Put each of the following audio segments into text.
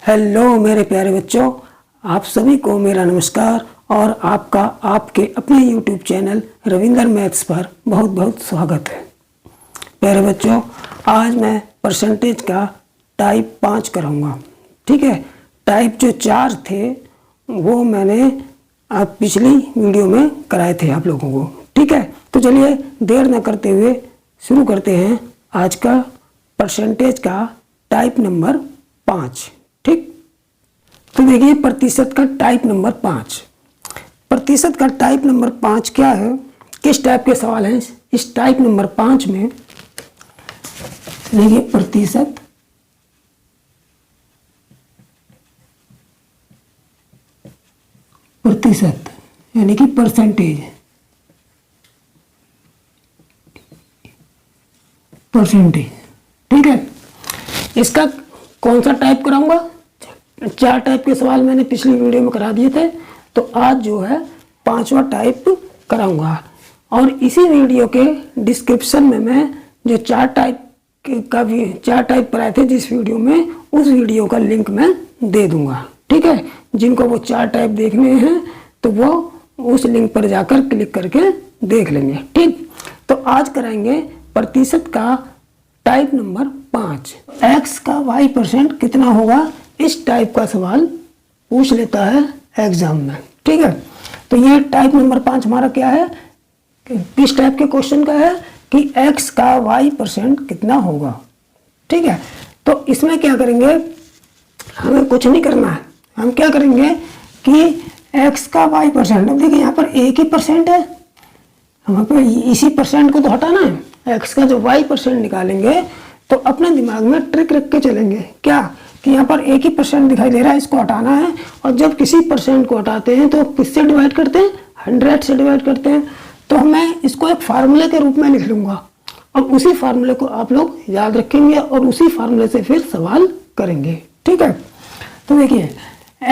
Hello मेरे प्यारे बच्चों, आप सभी को मेरा नमस्कार और आपका आपके अपने YouTube चैनल रविंदर मैथ्स पर बहुत बहुत स्वागत है। प्यारे बच्चों, आज मैं परसेंटेज का टाइप 5 कराऊंगा। ठीक है, टाइप जो 4 थे वो मैंने आप पिछली वीडियो में कराए थे आप लोगों को। ठीक है, तो चलिए देर न करते हुए शुरू करते हैं आज का परसेंटेज का टाइप नंबर 5। ठीक, तो देखिए प्रतिशत का टाइप नंबर 5। प्रतिशत का टाइप नंबर 5 क्या है, किस टाइप के सवाल हैं इस टाइप नंबर 5 में। देखिए प्रतिशत यानी कि परसेंटेज, ठीक है। इसका कौन सा टाइप कराऊंगा? 4 टाइप के सवाल मैंने पिछली वीडियो में करा दिए थे, तो आज जो है 5वां टाइप कराऊंगा। और इसी वीडियो के डिस्क्रिप्शन में मैं जो 4 टाइप कराए थे जिस वीडियो में, उस वीडियो का लिंक मैं दे दूंगा। ठीक है, जिनको वो 4 टाइप देखने हैं तो वो उस लिंक पर जाकर क्लिक करके देख लेंगे। ठीक, तो आज कराएंगे प्रतिशत का टाइप नंबर 5। x का y% कितना होगा, इस टाइप का सवाल पूछ लेता है एग्जाम में। ठीक है, तो ये टाइप नंबर 5 हमारा क्या है, किस टाइप के क्वेश्चन का है कि x का y% कितना होगा। ठीक है, तो इसमें क्या करेंगे, हमें कुछ नहीं करना है। हम क्या करेंगे कि x का y%, अब देखिए यहाँ पर एक ही परसेंट है, हमें पर इसी परसेंट को तो हटाना है। x का जो y% निकालेंगे तो अपने दिमाग में ट्रिक रख के चलेंगे क्या कि यहाँ पर एक ही परसेंट दिखाई दे रहा है, इसको हटाना है। और जब किसी परसेंट को हटाते हैं तो किससे डिवाइड करते हैं, 100 से डिवाइड करते हैं। तो मैं इसको एक फार्मूले के रूप में लिख लूंगा और उसी फार्मूले को आप लोग याद रखेंगे और उसी फार्मूले से फिर सवाल करेंगे। ठीक है, तो देखिए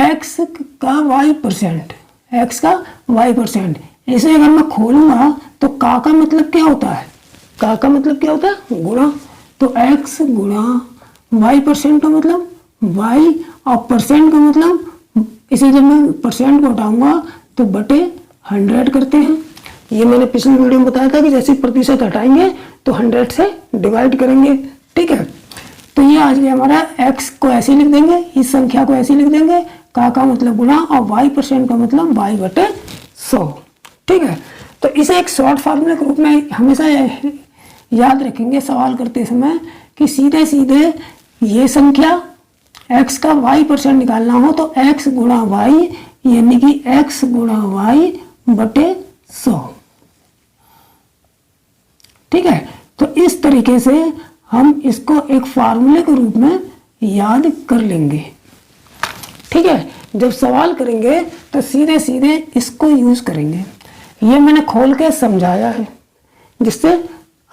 x का y%, इसे अगर मैं खोलूंगा तो का मतलब क्या होता है, का मतलब क्या होता है, गुणा। तो x गुणा y% का मतलब y, और परसेंट का मतलब इसे जब मैं परसेंट को हटाऊंगा तो बटे 100 करते हैं। ये मैंने पिछली वीडियो में बताया था कि जैसे प्रतिशत हटाएंगे तो 100 से डिवाइड करेंगे। ठीक है, तो ये आज भी हमारा x को ऐसे लिख देंगे, इस संख्या को ऐसे लिख देंगे, का मतलब गुणा और y% का मतलब y बटे 100। ठीक है, तो इसे एक शॉर्ट फार्मूले के रूप में हमेशा याद रखेंगे सवाल करते समय कि सीधे सीधे ये संख्या x का y% निकालना हो तो x गुणा y यानी कि x गुणा y बटे 100। ठीक है, तो इस तरीके से हम इसको एक फार्मूले के रूप में याद कर लेंगे। ठीक है, जब सवाल करेंगे तो सीधे सीधे इसको यूज करेंगे। ये मैंने खोल के समझाया है जिससे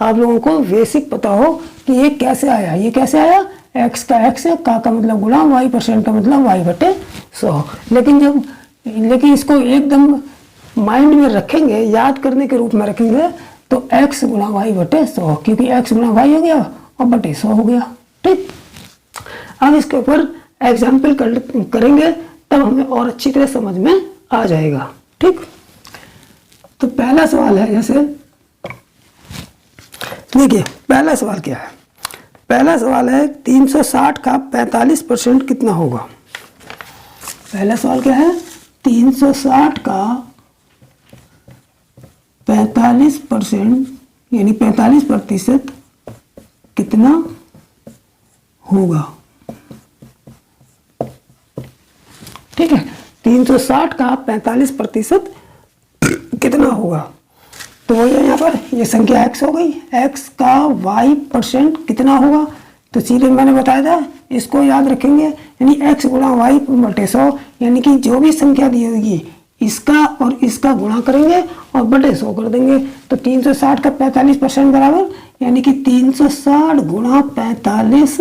आप लोगों को बेसिक पता हो कि ये कैसे आया। ये कैसे आया, x का x है, का मतलब गुणा, y% का मतलब y बटे 100। लेकिन इसको एकदम माइंड में रखेंगे, याद करने के रूप में रखेंगे तो x गुणा y बटे 100, क्योंकि x गुणा y हो गया और बटे 100 हो गया। ठीक, अब इसके ऊपर एग्जाम्पल करेंगे तब हमें और अच्छी तरह समझ में आ जाएगा। ठीक, तो पहला सवाल है, जैसे देखिए पहला सवाल क्या है, पहला सवाल है 360 का 45% कितना होगा। पहला सवाल क्या है, 360 का 45% यानी 45% कितना होगा। ठीक है, 360 का 45% कितना होगा, तो वही यहाँ पर ये संख्या x हो गई। x का y% कितना होगा, तो सीधे मैंने बताया था इसको याद रखेंगे, यानी x गुणा y बटे 100, यानी कि जो भी संख्या दी होगी इसका और इसका गुणा करेंगे और बटे 100 कर देंगे। तो 360 का 45% बराबर यानी कि 360 गुणा 45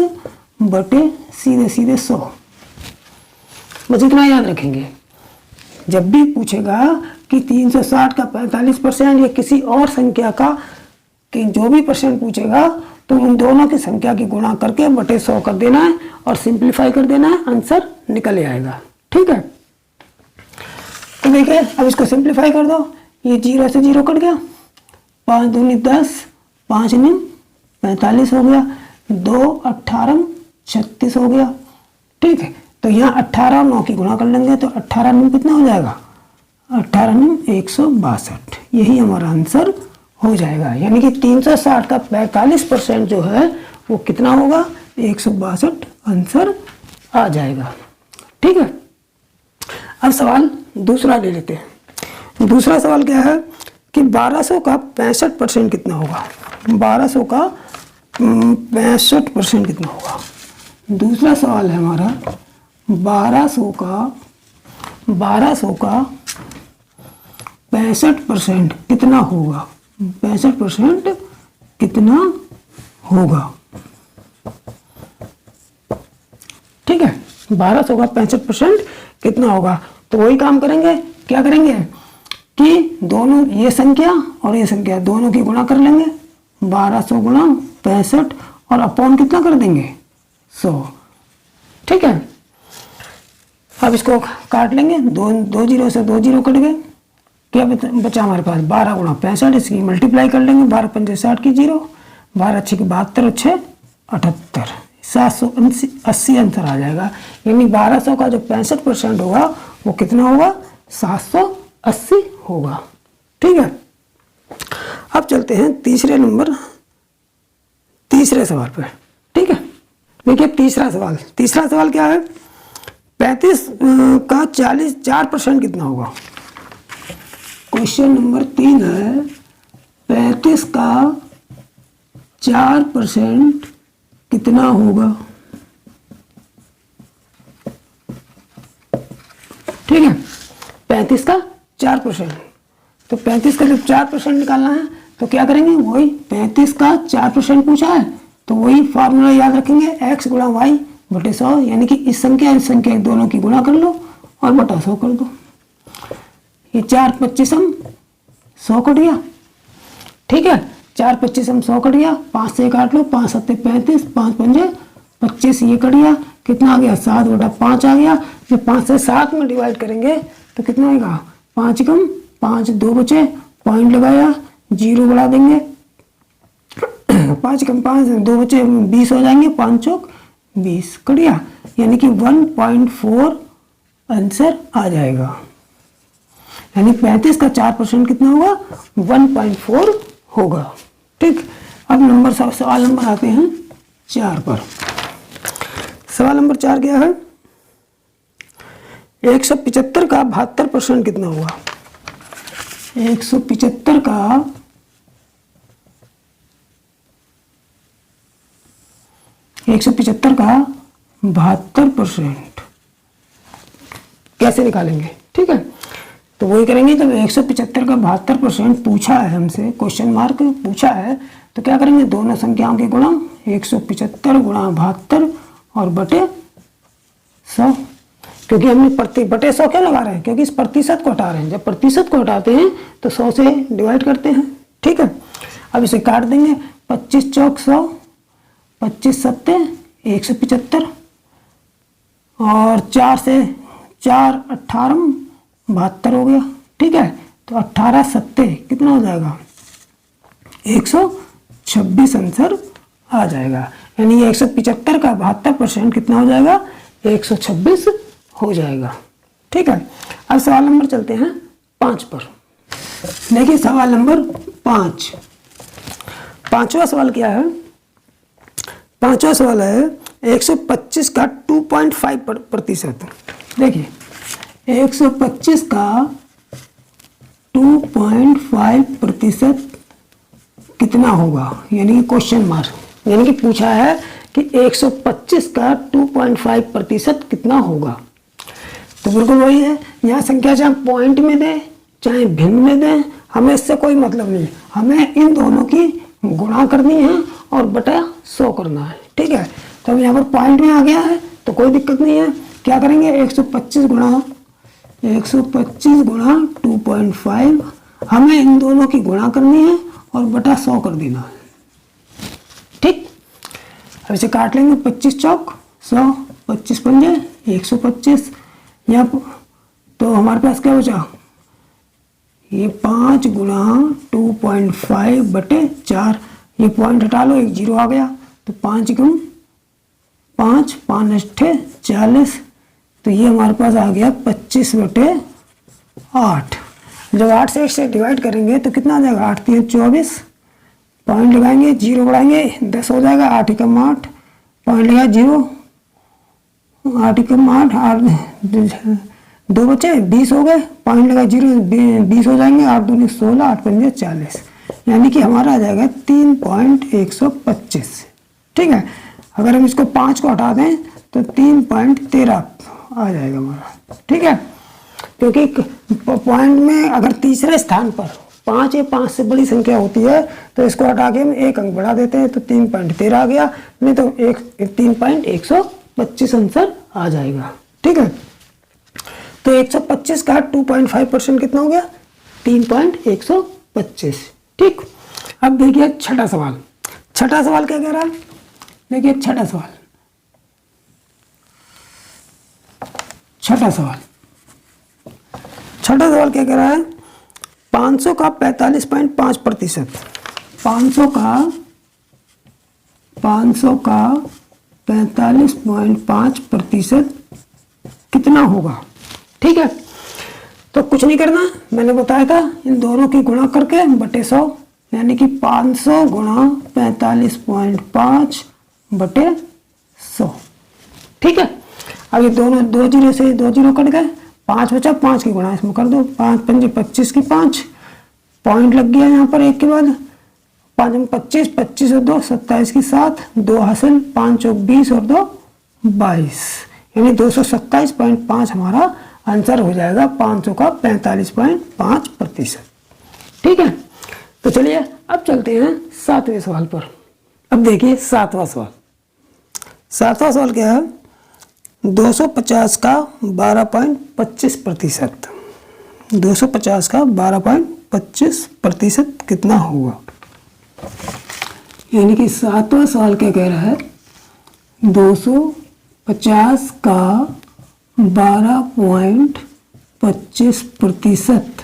बटे सीधे सीधे 100। बस इतना याद रखेंगे। जब भी पूछेगा कि 360 का 45% या किसी और संख्या का कि जो भी परसेंट पूछेगा तो इन दोनों की संख्या की गुणा करके बटे 100 कर देना है और सिंप्लीफाई कर देना है, आंसर निकल आएगा। ठीक है, तो देखिए अब इसको सिंप्लीफाई कर दो, ये 0 से 0 कट गया, 5 दूनी 10, 5 नीम 45 हो गया, 2 18 36 हो गया। ठीक है, तो यहाँ 18 और 9 की गुणा कर लेंगे तो 18 नीम कितना हो जाएगा, 18 नीम 162, यही हमारा आंसर हो जाएगा। यानी कि 360 का 45% जो है वो कितना होगा, 162 आंसर आ जाएगा। ठीक है, अब सवाल दूसरा ले लेते हैं। दूसरा सवाल क्या है कि 1200 का 65% कितना होगा, 1200 का 65% कितना होगा। दूसरा सवाल है हमारा 1200 का 65% कितना होगा, 65% कितना होगा। ठीक है, 1200 का 65% कितना होगा। तो वही काम करेंगे, क्या करेंगे कि दोनों ये संख्या और ये संख्या दोनों की गुणा कर लेंगे, 1200 गुणा 65 और अपॉन कितना कर देंगे, 100। ठीक है, अब इसको काट लेंगे, दो जीरो से 2 जीरो कट गए, क्या बचा हमारे पास 12 गुणा 65, इसकी मल्टीप्लाई कर लेंगे, 12 पंजे 60 की 0, 12 अच्छी की 72 और 6 78, 780 आंसर आ जाएगा। यानी 1200 का जो 65% होगा वो कितना होगा, 780 होगा। ठीक है, अब चलते हैं तीसरे सवाल पे। ठीक है, देखिए तीसरा सवाल क्या है, 35 का 4% कितना होगा। क्वेश्चन नंबर 3 है, 35 का 4% कितना होगा। ठीक है, 35 का 4%, तो 35 का जब 4% निकालना है तो क्या करेंगे, वही 35 का 4% पूछा है तो वही फार्मूला याद रखेंगे, x गुणा वाई बटे 100, यानी कि इस संख्या दोनों की गुणा कर लो और बटा 100 कर दो। ये 4 25 100 कट गया। ठीक है, 4 25 100 कट गया, 5 से काट लो, 5 7 35, 5 पंजे 25, ये कट गया, कितना आ गया 7 बटा 5 आ गया। जब 5 से 7 में डिवाइड करेंगे तो कितना आएगा, 5 कम 5, 2 बचे, पॉइंट लगाया, 0 बढ़ा देंगे, 5 कम 5, 2 बचे, 20 हो जाएंगे, 5 चौक 20 कट गया, यानी कि 1.4 आंसर आ जाएगा। यानी 35 का 4% कितना होगा, 1.4 होगा। ठीक, अब सवाल नंबर आते हैं 4 पर। सवाल नंबर 4 क्या है, 175 का 72% कितना होगा। 175 का 72% कैसे निकालेंगे। ठीक है, तो वही करेंगे, जब 175 का 72% पूछा है हमसे, क्वेश्चन मार्क पूछा है, तो क्या करेंगे, दोनों संख्याओं के गुणा, 175 गुणा 72 और बटे 100, क्योंकि हमने बटे 100 क्या लगा रहे हैं, क्योंकि इस प्रतिशत को हटा रहे हैं। जब प्रतिशत को हटाते हैं तो 100 से डिवाइड करते हैं। ठीक है, अब इसे काट देंगे, 25 चौक 100, 25 सत्ते 175 और 4 से 4 18 72 हो गया। ठीक है, तो 18 सत्ते कितना हो जाएगा, 126 आंसर आ जाएगा। यानी 175 का 72% कितना हो जाएगा, 126 हो जाएगा। ठीक है, अब सवाल नंबर चलते हैं 5 पर। देखिए सवाल नंबर 5, पांचवा सवाल क्या है, पांचवा सवाल है 125 का 2.5%। देखिए 125 का 2.5% कितना होगा, यानी कि क्वेश्चन मार्क, यानी कि पूछा है कि 125 का 2.5% कितना होगा। तो बिल्कुल वही है, यहाँ संख्या चाहे पॉइंट में दे चाहे भिन्न में दे, हमें इससे कोई मतलब नहीं, हमें इन दोनों की गुणा करनी है और बटा 100 करना है। ठीक है, तो अब यहाँ पर पॉइंट में आ गया है तो कोई दिक्कत नहीं है, क्या करेंगे 125 गुणा 2.5, हमें इन दोनों की गुणा करनी है और बटा 100 कर देना है। ठीक, अब इसे काट लेंगे, 25 चौक 100, 25 पंजे 125, यहाँ तो हमारे पास क्या बचा, ये 5 गुना 2.5/4, ये पॉइंट हटा लो, एक जीरो आ गया, तो 5 गुण 5, 5 अष्टे 40, तो ये हमारे पास आ गया 25/8। जब 8 से 1 से डिवाइड करेंगे तो कितना आ जाएगा, 8 3 24, पॉइंट लगाएंगे, जीरो बढ़ाएंगे 10 हो जाएगा, 8 एकम 8, पॉइंट लगाए 0, 8 एकम 8, 2 बचे 20 हो गए, पॉइंट लगाए 0, 20 हो जाएंगे, 8 दूनी 16, 8 पंजे 40, यानी कि हमारा आ जाएगा 3.125। ठीक है, अगर हम इसको 5 को हटा दें तो 3.13 आ जाएगा हमारा। ठीक है, क्योंकि पॉइंट में अगर तीसरे स्थान पर 5 या 5 से बड़ी संख्या होती है तो इसको हटा के हम एक अंक बढ़ा देते हैं, तो 3.13 आ गया, नहीं तो 3.125 आंसर आ जाएगा। ठीक है, तो 125 का 2.5% कितना हो गया, 3.125। ठीक, अब देखिए छठा सवाल। छठा सवाल क्या कह रहा है, देखिए छठा सवाल क्या कह रहा है, 500 का 45.5%, 500 का 45.5% कितना होगा। ठीक है, तो कुछ नहीं करना, मैंने बताया था इन दोनों की गुणा करके बटे 100, यानी कि 500 गुणा 45.5 बटे 100। ठीक है, अब ये दोनों 2 जीरो से 2 जीरो कट गए, 5 बचा, 5 की गुणा इसमें कर दो, 5 पंजे 25 की 5, पॉइंट लग गया यहाँ पर एक के बाद, 5 में 25, 25 और 2 27 की 7, 2 हासिल, 5 चौक 20 और 2 22, यानी 227.5 हमारा आंसर हो जाएगा 500 का 45.5%। ठीक है, तो चलिए अब चलते हैं 7वें सवाल पर। अब देखिए 7वां सवाल। 7वां सवाल क्या है, 250 का 12.25%, 250 का 12.25% कितना होगा। यानी कि 7वां सवाल क्या कह रहा है, 250 का 12.25%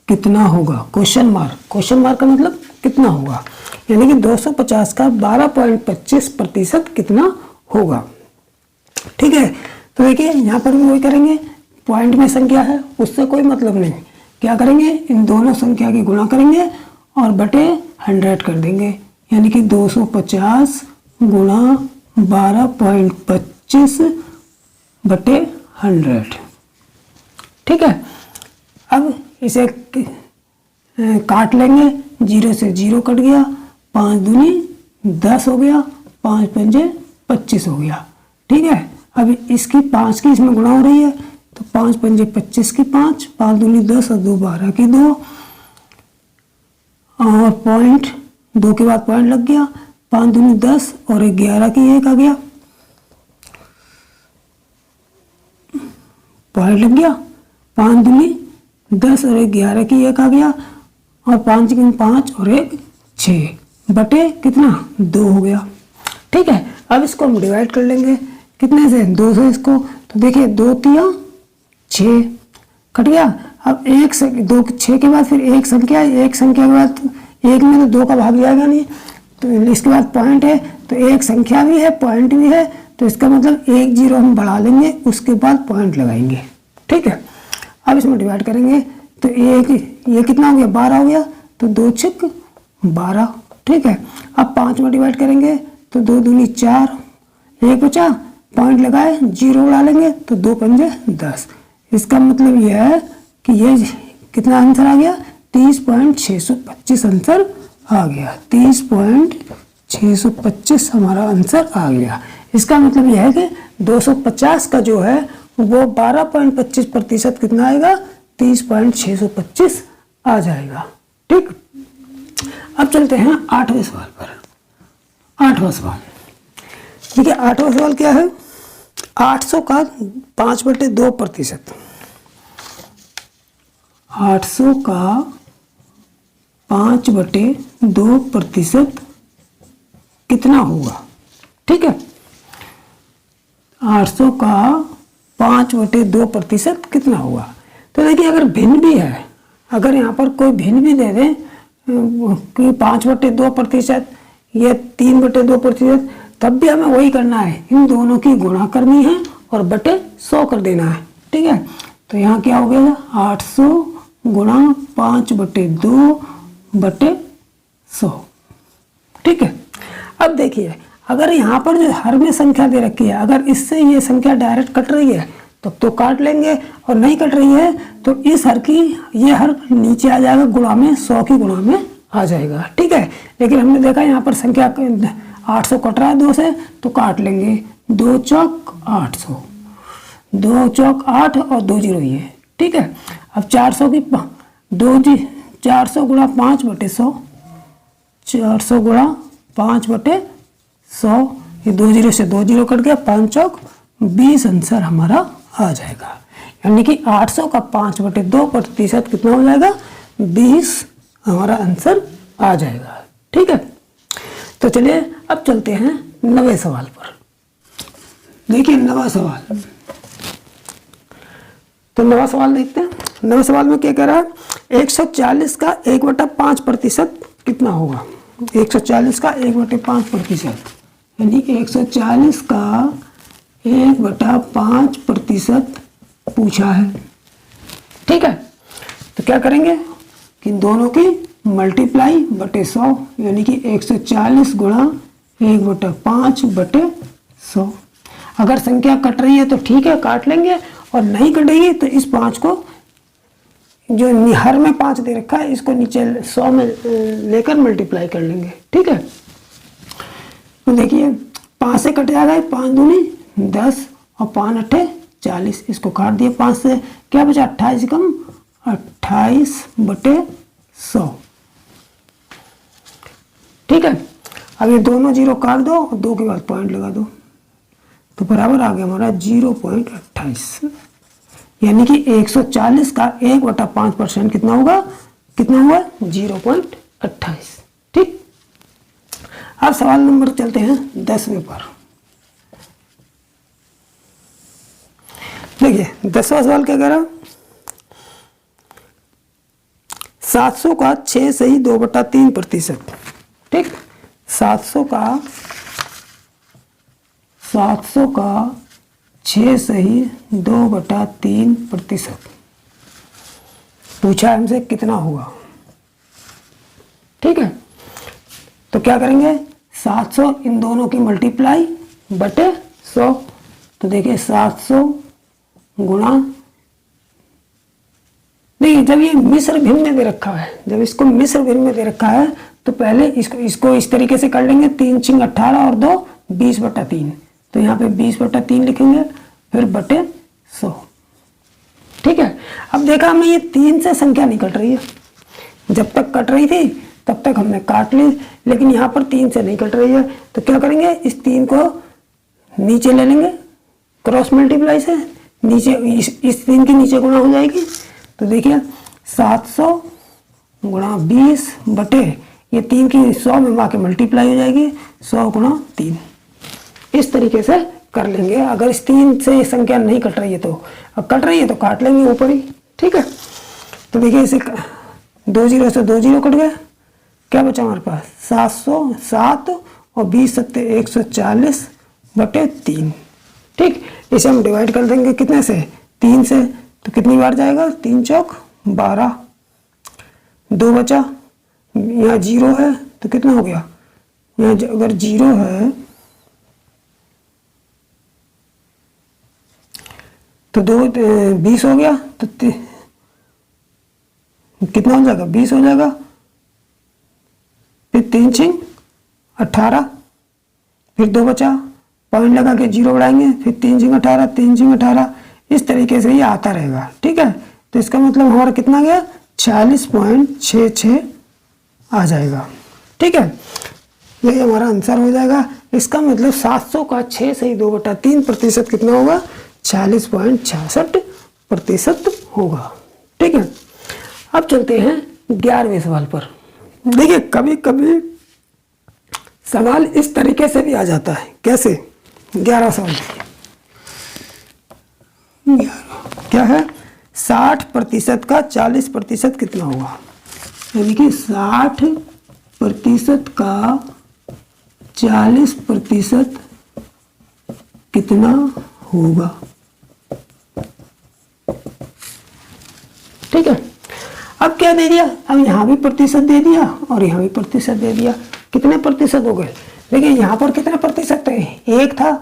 कितना होगा, क्वेश्चन मार्क का मतलब कितना होगा, यानी कि 250 का 12.25% कितना होगा। ठीक है, तो देखिए यहाँ पर भी वही करेंगे, पॉइंट में संख्या है उससे कोई मतलब नहीं, क्या करेंगे, इन दोनों संख्या की गुणा करेंगे और बटे 100 कर देंगे, यानी कि 250 गुणा 12.25 बटे 100। ठीक है, अब इसे काट लेंगे, 0 से 0 कट गया, 5 दूनी 10 हो गया, 5 पंजे 25 हो गया। ठीक है, अब इसकी 5 की इसमें गुणा हो रही है, तो 5 पंजे 25 की 5, 5 दूनी 10 और 2 12 की 2, और पॉइंट 2 के बाद पॉइंट लग गया, 5 दूनी 10 और 11 की 1 आ गया, पॉइंट लग गया, 5 दूनी 10 और 11 की 1 आ गया, और 5 की 5 और 1 6 बटे कितना 2 हो गया। ठीक है, अब इसको हम डिवाइड कर लेंगे कितने से, 2 से इसको, तो देखिए 2 तिया 6 कट गया, अब 1 से 2 6 के बाद फिर एक संख्या के बाद 1 में तो 2 का भाग जाएगा नहीं, तो इसके बाद पॉइंट है, तो एक संख्या भी है पॉइंट भी है, तो इसका मतलब 1 जीरो हम बढ़ा लेंगे, उसके बाद पॉइंट लगाएंगे। ठीक है, अब इसमें डिवाइड करेंगे, तो ये कितना हो गया, 12 हो गया, तो 2 छिक 12। ठीक है, अब 5 में डिवाइड करेंगे, तो 2 दूनी 4, 1 बचा, पॉइंट लगाए, 0 उड़ा लेंगे, तो 2 पंजे 10। इसका मतलब यह है कि ये कितना आंसर आ गया, 30.625 आंसर आ गया, 30.625 हमारा आंसर आ गया। इसका मतलब यह है कि 250 का जो है वो 12.25% कितना आएगा, 30.625 आ जाएगा। ठीक, अब चलते हैं 8वें सवाल पर। 8वां सवाल देखिए, 8वां सवाल क्या है, 800 का 5/2%, 800 का 5/2% कितना होगा। ठीक है। 800 का 5/2% कितना होगा? तो देखिए अगर भिन्न भी है, अगर यहाँ पर कोई भिन्न भी दे दें कि 5/2% या 3/2%, तब भी हमें वही करना है, इन दोनों की गुणा करनी है और बटे 100 कर देना है। ठीक है, तो यहाँ क्या हो गया 800 गुणा 5/2/100। ठीक है, अब देखिए अगर यहाँ पर जो हर में संख्या दे रखी है, अगर इससे ये संख्या डायरेक्ट कट रही है तब तो काट लेंगे, और नहीं कट रही है तो इस हर की ये हर नीचे आ जाएगा गुणा में, 100 की गुणा में आ जाएगा। ठीक है, लेकिन हमने देखा यहाँ पर संख्या 800 कट रहा है 2 से, तो काट लेंगे। 2 चौक 800, 2 चौक 8 और 2 जीरो ये। ठीक है, अब 400 की 400 गुणा 5/100, 400 गुणा 5/100, ये 2 जीरो से 2 जीरो कट गया, 5 चौक 20 आंसर हमारा आ जाएगा। यानी कि 800 का 5/2% कितना हो जाएगा? 20 हमारा आंसर आ जाएगा। ठीक है, तो चलिए अब चलते हैं 90वें सवाल पर। देखिए 90वां सवाल, तो 90वां सवाल देखते हैं। 90वें सवाल में क्या कह रहा है? 140 का 1/5% कितना होगा? 140 का 1/5%, यानी 140 का 1/5% पूछा है। ठीक है, तो क्या करेंगे कि दोनों की मल्टीप्लाई बटे 100, यानी कि 140 गुणा 1/5/100। अगर संख्या कट रही है तो ठीक है काट लेंगे, और नहीं कटेगी तो इस 5 को, जो हर में 5 दे रखा है, इसको नीचे 100 में लेकर मल्टीप्लाई कर लेंगे। ठीक है, तो देखिए 5 से कट जाएगा, 5 दूनी 10 और 5 अट्ठे 40, इसको काट दिए 5 से, क्या बचा 28 कम 28/100। ठीक है, अब ये दोनों जीरो काट दो और 2 के बाद पॉइंट लगा दो, तो बराबर आ गया हमारा 0.28, यानी कि 140 का 1/5% कितना होगा? कितना हुआ? 0.28। ठीक, अब सवाल नंबर चलते हैं 10वें पर। देखिए 10वां सवाल क्या कह रहा? 700 का 6 सही 2/3%। ठीक, 700 का 6 सही 2/3% पूछा हमसे कितना होगा। ठीक है, तो क्या करेंगे? 700 इन दोनों की मल्टीप्लाई बटे 100, तो देखिए 700 गुणा, देखिए जब ये मिश्र भिन्न में दे रखा है, जब इसको मिश्र भिन्न में दे रखा है तो पहले इसको इस तरीके से कर लेंगे, 3 छिंग 18 और 2 20/3, तो यहाँ पे 20/3 लिखेंगे, फिर बटे 100। ठीक है, अब देखा हमने ये 3 से संख्या नहीं कट रही है, जब तक कट रही थी तब तक हमने काट ली, लेकिन यहाँ पर 3 से नहीं कट रही है, तो क्या करेंगे? इस 3 को नीचे ले लेंगे क्रॉस मल्टीप्लाई से, नीचे इस 3 की नीचे गुणा हो जाएगी, तो देखिए 700 गुणा 20 बटे ये 3 की 100 में आके मल्टीप्लाई हो जाएगी, 100 गुणा 3, इस तरीके से कर लेंगे। अगर इस 3 से ये संख्या नहीं कट रही है तो, अब कट रही है तो काट लेंगे ऊपर ही। ठीक है, तो देखिए इसे 2 जीरो से 2 जीरो कट गया, क्या बचा हमारे पास? 707 और 20 सत्ते 140/3। ठीक, इसे हम डिवाइड कर देंगे कितने से? 3 से, तो कितनी बार जाएगा? 3 चौक 12, 2 बचा, यहाँ 0 है तो कितना हो गया? यहाँ अगर 0 है तो 20 हो गया, तो कितना हो जाएगा? 20 हो जाएगा, फिर 3 छिंग 18, फिर 2 बचा, पॉइंट लगा के 0 बढ़ाएंगे, फिर 3 छिंग 18, 3 छिंग 18, इस तरीके से ये आता रहेगा। ठीक है, तो इसका मतलब हमारा कितना गया? 46.66 आ जाएगा। ठीक है, यही हमारा आंसर हो जाएगा। इसका मतलब 700 का 6 सही 2/3% कितना होगा? 46.66% होगा। ठीक है, अब चलते हैं 11वें सवाल पर। देखिए कभी कभी सवाल इस तरीके से भी आ जाता है। कैसे? 11 सवाल देखिए। 11 क्या है? 60% का 40% कितना होगा? यानी कि 60% का 40% कितना होगा? ठीक है। अब क्या दे दिया? अब यहाँ भी प्रतिशत दे दिया और यहाँ भी प्रतिशत दे दिया। कितने प्रतिशत हो गए? देखिए यहाँ पर कितने प्रतिशत थे? 1 था,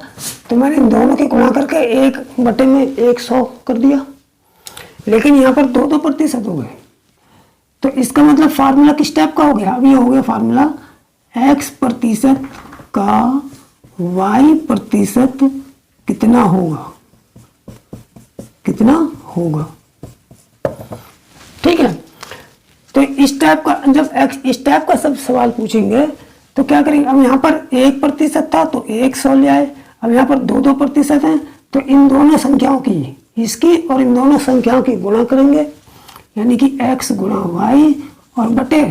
तो मैंने इन दोनों की गुणा करके 1/100 कर दिया। लेकिन यहाँ पर 2 प्रतिशत हो गए, तो इसका मतलब फार्मूला किस टाइप का हो गया? अब ये हो गया फार्मूला x% का y% कितना होगा? कितना होगा? ठीक है। तो इस टाइप का, जब इस टाइप का सब सवाल पूछेंगे तो क्या करेंगे? अब यहाँ पर 1% था तो 100 ले आए। अब यहाँ पर 2% है, तो इन दोनों संख्याओं की, इसकी और इन दोनों संख्याओं की गुणा करेंगे, यानी कि x गुणा y और बटे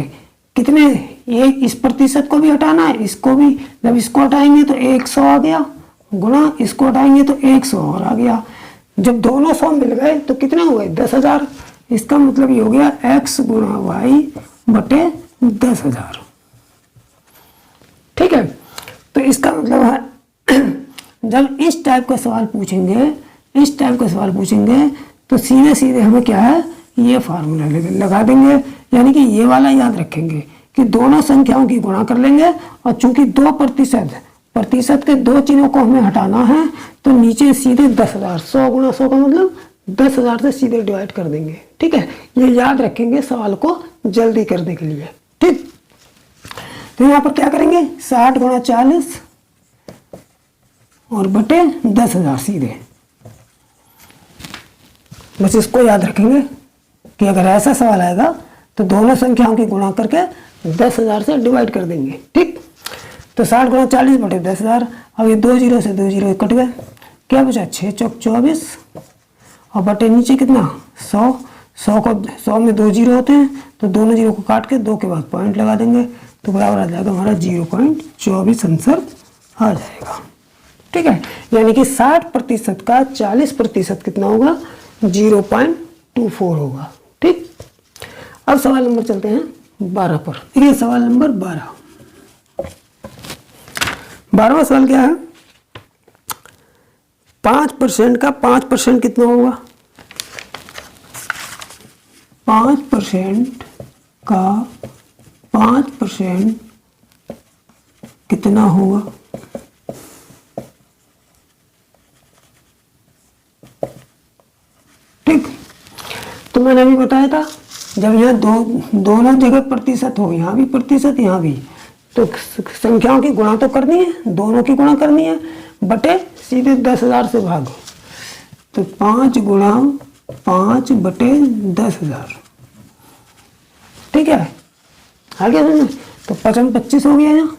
कितने, ये इस प्रतिशत को भी हटाना है, इसको भी। जब इसको हटाएंगे तो 100 आ गया, गुणा इसको हटाएंगे तो 100 और आ गया। जब दोनों 100 मिल गए तो कितने हो गए? 10,000। इसका मतलब ये हो गया x गुणा y बटे 10,000। ठीक है। तो इसका मतलब है जब इस टाइप का सवाल पूछेंगे, इस टाइप का सवाल पूछेंगे तो सीधे सीधे हमें क्या है, ये फार्मूला लगा देंगे। यानी कि ये वाला याद रखेंगे कि दोनों संख्याओं की गुणा कर लेंगे, और चूंकि 2% के 2 चिन्हों को हमें हटाना है तो नीचे सीधे 10,000, 100 गुणा 100 का मतलब 10,000 से सीधे डिवाइड कर देंगे। ठीक है, ये याद रखेंगे सवाल को जल्दी करने के लिए। ठीक, तो यहाँ पर क्या करेंगे? 60 गुणा 40 और बटे 10,000 सीधे। बस इसको याद रखेंगे कि अगर ऐसा सवाल आएगा तो दोनों संख्याओं की गुणा करके 10,000 से डिवाइड कर देंगे। ठीक, तो 60 गुणा 40 बटे 10,000। अब ये 2 जीरो से 2 जीरो कट गए, क्या बचा? 6 चौक 24 और बटे नीचे कितना? 100। 100 में 2 जीरो होते हैं, तो दोनों जीरो को काट के 2 के बाद पॉइंट लगा देंगे, तो बराबर आ जाएगा हमारा 0.24 आंसर आ जाएगा। ठीक है, यानी कि 60% का 40% कितना होगा? 0.24 होगा। ठीक, अब सवाल नंबर चलते हैं 12 पर। देखिए सवाल नंबर 12। 12वां सवाल क्या है? 5% का 5% कितना होगा? 5% का 5% कितना होगा? ठीक, तो मैंने अभी बताया था जब यहाँ दोनों जगह प्रतिशत हो, यहाँ भी प्रतिशत यहाँ भी, तो संख्याओं की गुणा तो करनी है, दोनों की गुणा करनी है, बटे सीधे 10,000 से भागो, तो 5 गुणा 5 बटे 10,000। ठीक है, आगे समझ, तो 55 हो गया यहाँ,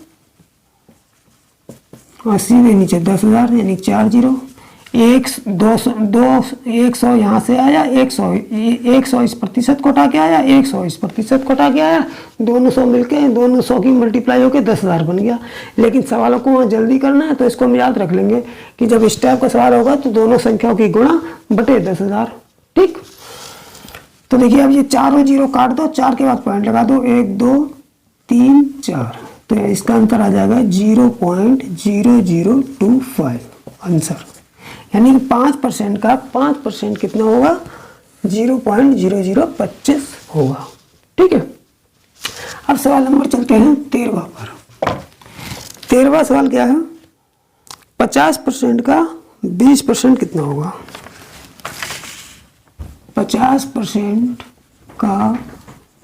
और सीधे नीचे 10,000 यानी 4 जीरो। 100 यहाँ से आया, 100 इस प्रतिशत को हटा के आया, 100 इस प्रतिशत को हटा के आया, दोनों 100 मिलके दोनों 100 की मल्टीप्लाई होकर 10,000 बन गया। लेकिन सवालों को वहाँ जल्दी करना है तो इसको हम याद रख लेंगे कि जब इस टाइप का सवाल होगा तो दोनों संख्याओं की गुणा बटे 10,000। ठीक, तो देखिए अब ये चारों जीरो काट दो, 4 के बाद पॉइंट लगा दो, 1 2 3 4, तो इसका आंसर आ जाएगा 0.0025 आंसर। यानी 5% का 5% कितना होगा? 0.0025 होगा। ठीक है, अब सवाल नंबर चलते हैं 13वां पर। 13वां सवाल क्या है? 50% का 20% कितना होगा? 50% का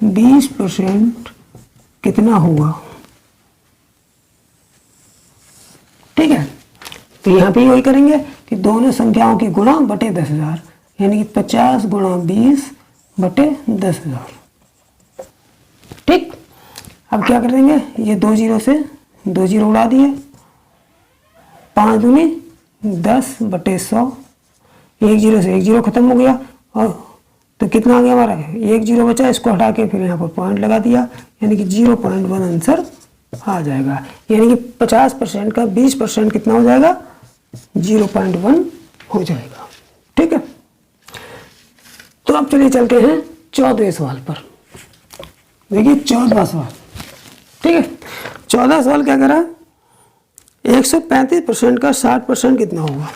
20% कितना होगा? ठीक है, तो यहाँ पे वही करेंगे कि दोनों संख्याओं की गुणा बटे 10,000, यानी कि 50 गुणा 20 बटे 10,000। ठीक, अब क्या कर देंगे? ये 2 जीरो से 2 जीरो उड़ा दिए, 5 दूनी 10 बटे 100, 1 जीरो से 1 जीरो खत्म हो गया, और तो कितना आ गया हमारा? 1 जीरो बचा, इसको हटा के फिर यहाँ पर पॉइंट लगा दिया, यानी कि 0.1 आंसर आ जाएगा, यानी कि 50% का 20% कितना हो जाएगा, 0.1 हो जाएगा। ठीक है, तो अब चलिए चलते हैं 14वें सवाल पर। देखिए 14वां सवाल। ठीक है, 14वां सवाल क्या करा, 135% का 60% कितना होगा,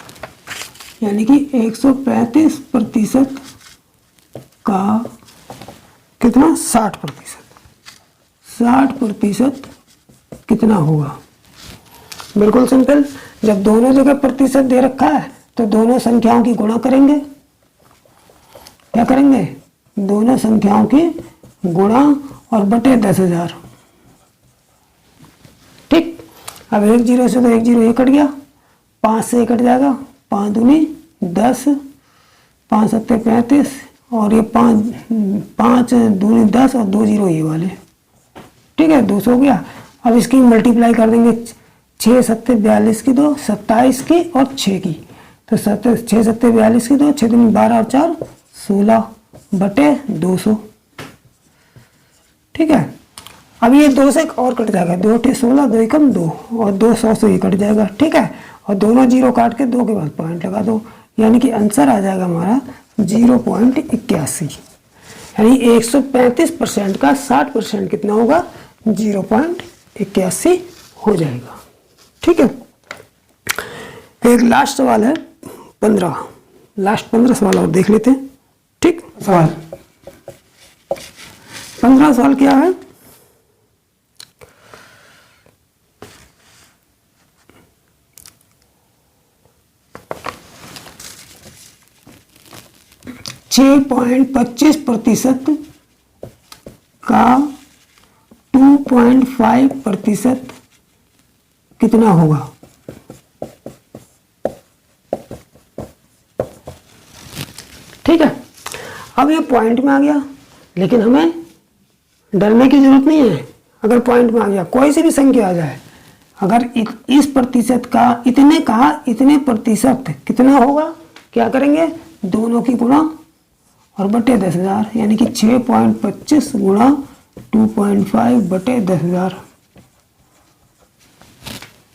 यानी कि 135% का कितना, 60% कितना होगा। बिल्कुल सिंपल, जब दोनों जगह प्रतिशत दे रखा है तो दोनों संख्याओं की गुणा करेंगे। क्या करेंगे, दोनों संख्याओं की गुणा और बटे 10,000। ठीक, अब 1 0 से तो 1 0 ये कट गया, 5 से कट जाएगा, 5 दूनी 10, 5 सत्ते 35 और ये 5 दूनी 10 और 2 0 ये वाले। ठीक है, 200 हो गया। अब इसकी मल्टीप्लाई कर देंगे, 6 सत्ते 42 की 2, 27 की और 6 की, तो 6 सत्ते 42 की 2, 6 दूनी 12 और 4 16 बटे 200। ठीक है, अब ये 2 से और कट जाएगा, 2 टे 16, 2 एकम 2 और 200 से ये कट जाएगा। ठीक है, और दोनों जीरो काट के 2 के बाद पॉइंट लगा दो, यानी कि आंसर आ जाएगा हमारा 0.81, यानी 135% का 60% कितना होगा, 0.81 हो जाएगा। ठीक है, एक लास्ट सवाल है 15, लास्ट 15 सवाल और देख लेते हैं। ठीक, सवाल 15 सवाल क्या है, %25 का 2.5% कितना होगा। ठीक है, अब ये पॉइंट में आ गया, लेकिन हमें डरने की जरूरत नहीं है। अगर पॉइंट में आ गया, कोई सी भी संख्या आ जाए, अगर इस प्रतिशत का इतने कहा, इतने प्रतिशत कितना होगा, क्या करेंगे, दोनों की गुणा और बटे 10,000, यानी कि 6.25 गुणा 2.5 बटे 10,000।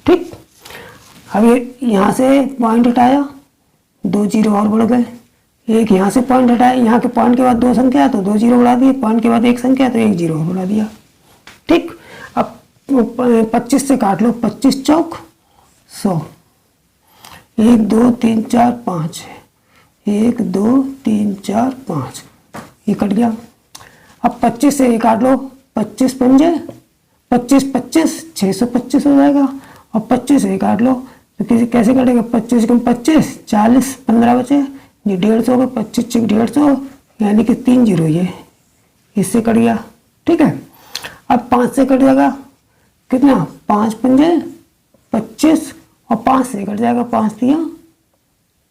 ठीक, अब ये यहाँ से पॉइंट हटाया, 2 0 और बढ़ गए, एक यहाँ से पॉइंट हटाया, यहाँ के पॉइंट के बाद 2 संख्या है तो 2 0 बढ़ा दिए, पॉइंट के बाद 1 संख्या है तो 1 0 बढ़ा दिया। ठीक, अब 25 से काट लो, 25 चौक 100, 1 2 3 4 5, 1 2 3 4 5, ये कट गया। अब 25 से ये काट लो, 25 पंजे 25 25 625 हो जाएगा, और 25 से ये काट लो तो कैसे कटेगा, 25 कम 25 40, 15 बचे, ये 150 होगा, 25 से 150, यानी कि 3 0 ये इससे कट गया। ठीक है, अब 5 से कट जाएगा कितना, 5 पंजे 25 और 5 से कट जाएगा, 5 दिया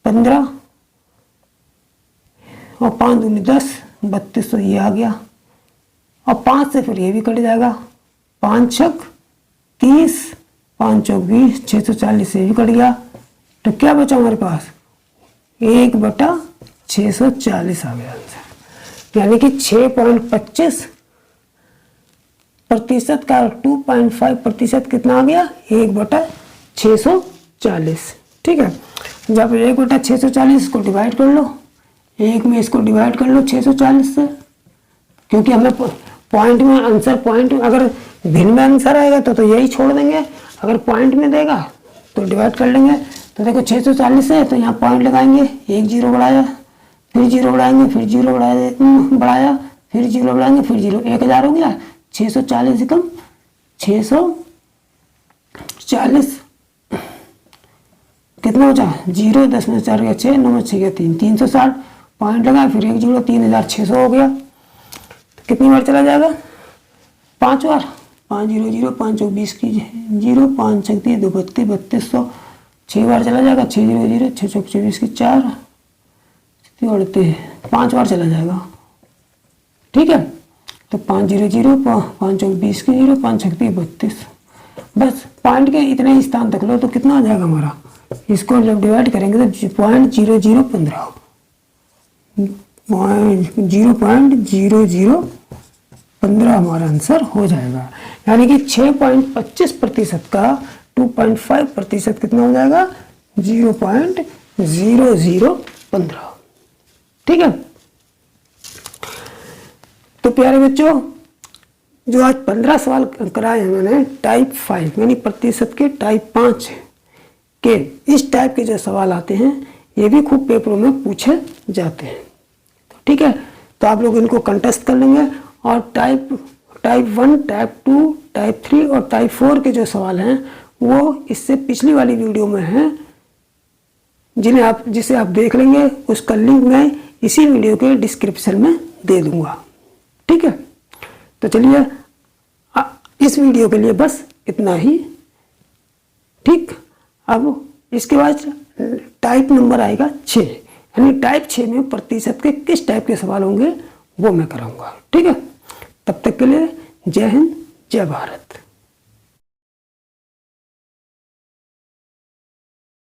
15 और 5 दूनी 10, 3200 ये आ गया। और 5 से फिर ये भी कट जाएगा, 5 छक 30, 5 चौक 20, 640 से भी कट गया, तो क्या बचा हमारे पास, 1/640 आ गया आंसर, यानी कि 6.25% का 2.5% कितना आ गया, 1/640। ठीक है, जब 1/640 को डिवाइड कर लो, 1 में इसको डिवाइड कर लो 640 से, क्योंकि हमें पॉइंट में आंसर, पॉइंट में अगर भिन्न में आंसर आएगा तो यही छोड़ देंगे, अगर पॉइंट में देगा तो डिवाइड कर लेंगे। तो देखो 640 है तो यहाँ पॉइंट लगाएंगे, 1 0 बढ़ाया, फिर 0 बढ़ाएंगे, फिर 0 बढ़ाया, फिर 0 बढ़ाएंगे, फिर 0, 1000 हो गया। 640 कम 640 कितना बचा, 0 10 में 4 गया 6, 9 में 6 गया 3, 360 पॉइंट लगा, फिर 1 0, 3600 हो गया। तो कितनी बार चला जाएगा, 5 बार, 5 0 0, 5 चौक 20 की 0, 5 छक 2 32, 3200, 6 बार चला जाएगा, 6 0 0, 6 चौक 24 की 4, 5 बार चला जाएगा। ठीक है, तो 5 0 0, 5 चौक 20 की 0, 5 छक 32, बस पॉइंट के इतने स्थान तक लो तो कितना आ जाएगा हमारा, इसको जब डिवाइड करेंगे तो 0.0015 15 हमारा आंसर हो जाएगा। यानी कि 6.25% का 2.5% कितना हो जाएगा? 0.0015। ठीक है। तो प्यारे बच्चों, जो आज 15 सवाल कराए हैं मैंने टाइप 5 यानी प्रतिशत के टाइप 5 के, इस टाइप के जो सवाल आते हैं ये भी खूब पेपरों में पूछे जाते हैं। ठीक है, तो आप लोग इनको कंटेस्ट कर लेंगे। और टाइप 1, टाइप 2, टाइप 3 और टाइप 4 के जो सवाल हैं वो इससे पिछली वाली वीडियो में हैं, जिसे आप देख लेंगे। उसका लिंक मैं इसी वीडियो के डिस्क्रिप्शन में दे दूंगा। ठीक है, तो चलिए इस वीडियो के लिए बस इतना ही। ठीक, अब इसके बाद टाइप नंबर आएगा 6, यानी टाइप 6 में प्रतिशत के किस टाइप के सवाल होंगे वो मैं कराऊंगा। ठीक है, तब तक के लिए जय हिंद, जय भारत।